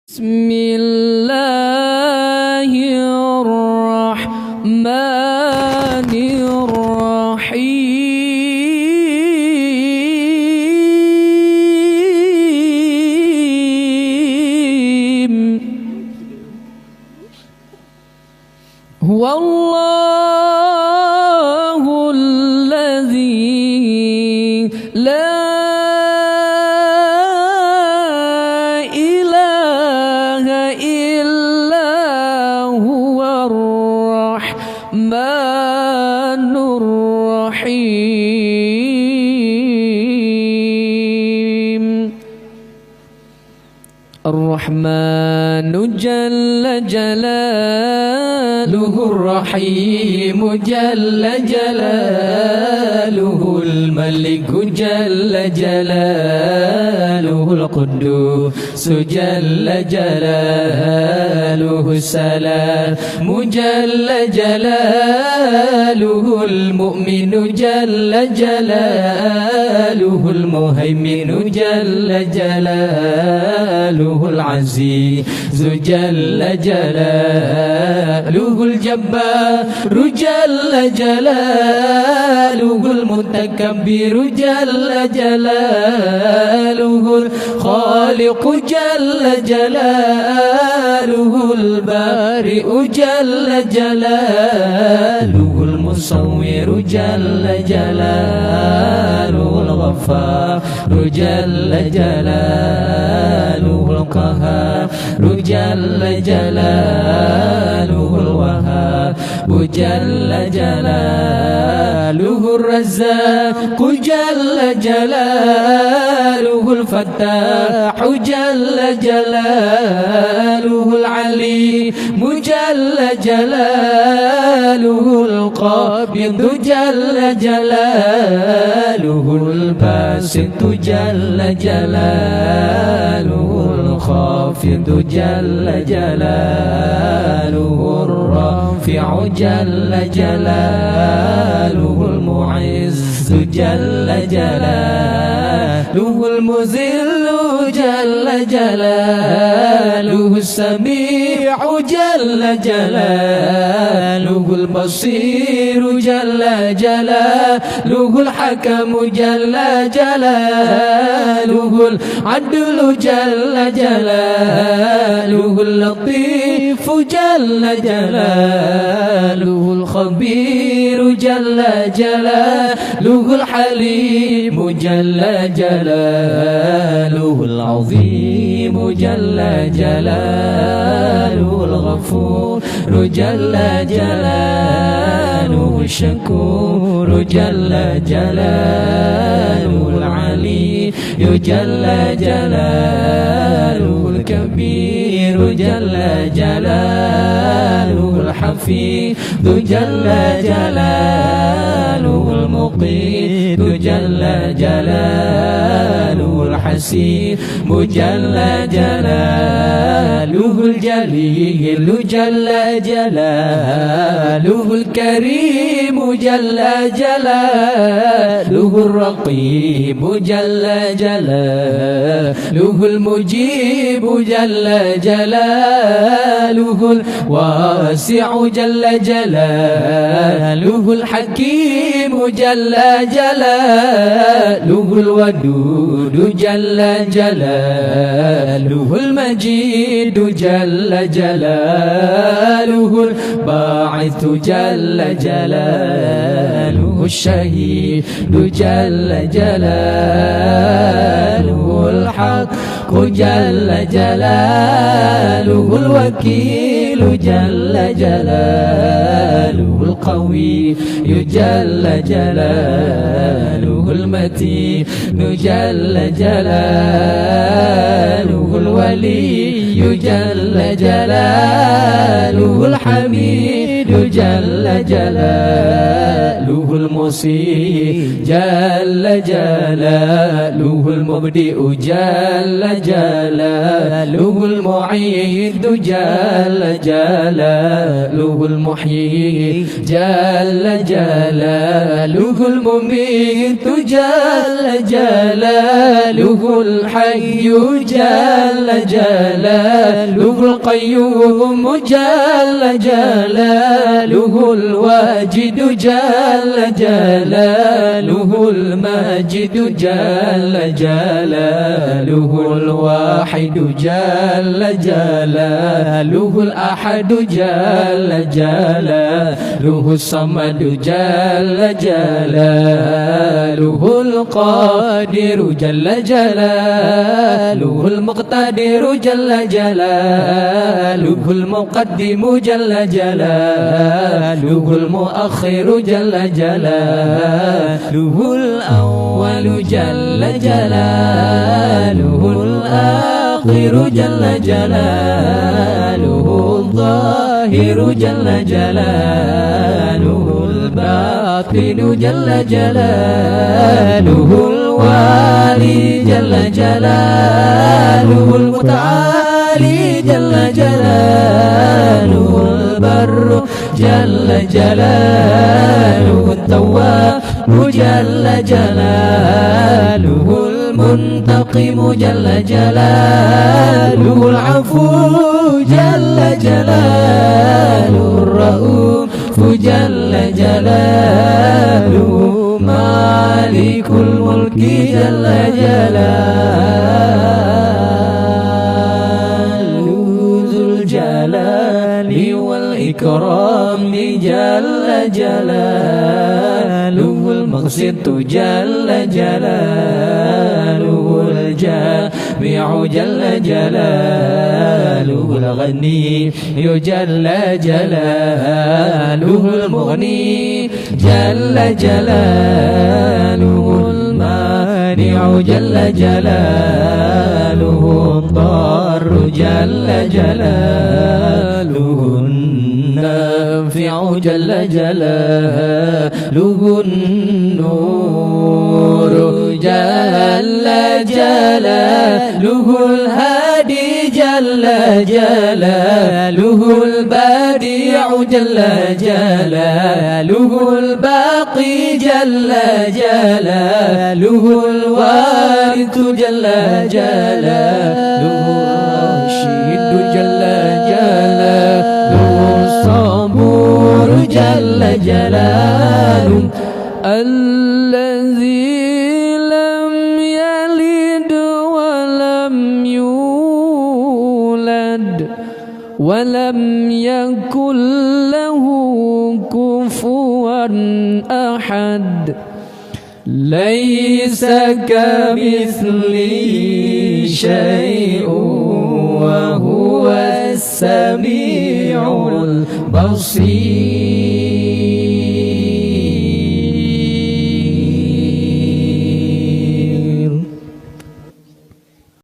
بسم الله الرحمن الرحيم هو الله الذي لا الرحمن الرحيم الرحمن جل جلاله الرحيم جل جلاله الملك جل جلاله القدوس جل جلاله السلام جل جلاله المؤمن جل جلاله المهيمن جل جلاله العزيز جل جلاله الجبار جل جلاله المتكبر جل جلاله الخالق جل جلاله البارئ جل جلاله المصور جل جلاله الغفار جل جلاله القهار جل جلاله الوهاب جل جلاله الرزاق جل جلاله الفتاح جل جلاله العليم جل جلاله القابض جل جلاله الباسط جل جلاله الخافض جل جلاله الرافع جل جلاله المعز جل جلاله المذل جل جلاله السميع جل جلاله البصير جل جلاله الحكم جل جلاله العدل جل جلاله اللطيف جل جلاله الخبير جل جلاله الحليم جل جلاله العظيم جل جلاله الغفور جل جلاله الشكور جل جلاله العلي جل جلاله الكبير جل جلاله الحفيظ جل جلاله المقيت جل جلاله الحسيب جل جلاله الجليل جل جلاله الكريم جل جلاله الرقيب جل جلاله المجيب جل جلاله الواسع جل جلاله الحكيم جل جلاله الودود جل جلاله المجيد جل جلاله الباعث جل جلاله الشهيد جل جلاله الحق جل جلاله الوكيل جل جلاله القوي جل جلاله المتين جل جلاله الولي جل جلاله الحميد جل جلاله جلاله المحصي جل جلاله المبدئ جل جلاله المعيد جل جلاله المحيي جل جلاله المميت جل جلاله الحي جل جلاله القيوم جل جلاله الواجد جل جلاله الماجد جل جلاله الواحد جل جلاله الأحد جل جلاله الصمد جل جلاله القادر جل جلاله المقتدر جل جلاله المقدم جل جلاله المؤخر جل جلاله الأول جل جلاله الآخر جل جلاله الظاهر جل جلاله الباطن جل جلاله الوالي جل جلاله المتعالي جل جلاله البر جل جلاله التواب جل جلاله المنتقم جل جلاله العفو جل جلاله الرؤوف جل جلاله مالك الملك جل جلاله ذو الجلال والإكرام جل جلاله المقسط جل جلاله الجامع جل جلاله الغني جل جلاله المغني جل جلاله المانع جل جلاله الضار جل جلاله النافع جل جلاله النور جل جلاله الهادي جل جلاله البديع جل جلاله الباقي جل جلاله الوارث جل جلاله الرشيد جل جلاله الصبور جل جلاله الذي لم يلد ولم يولد ولم يكن له كفوا أحد ليس كمثله شيء وهو السميع البصير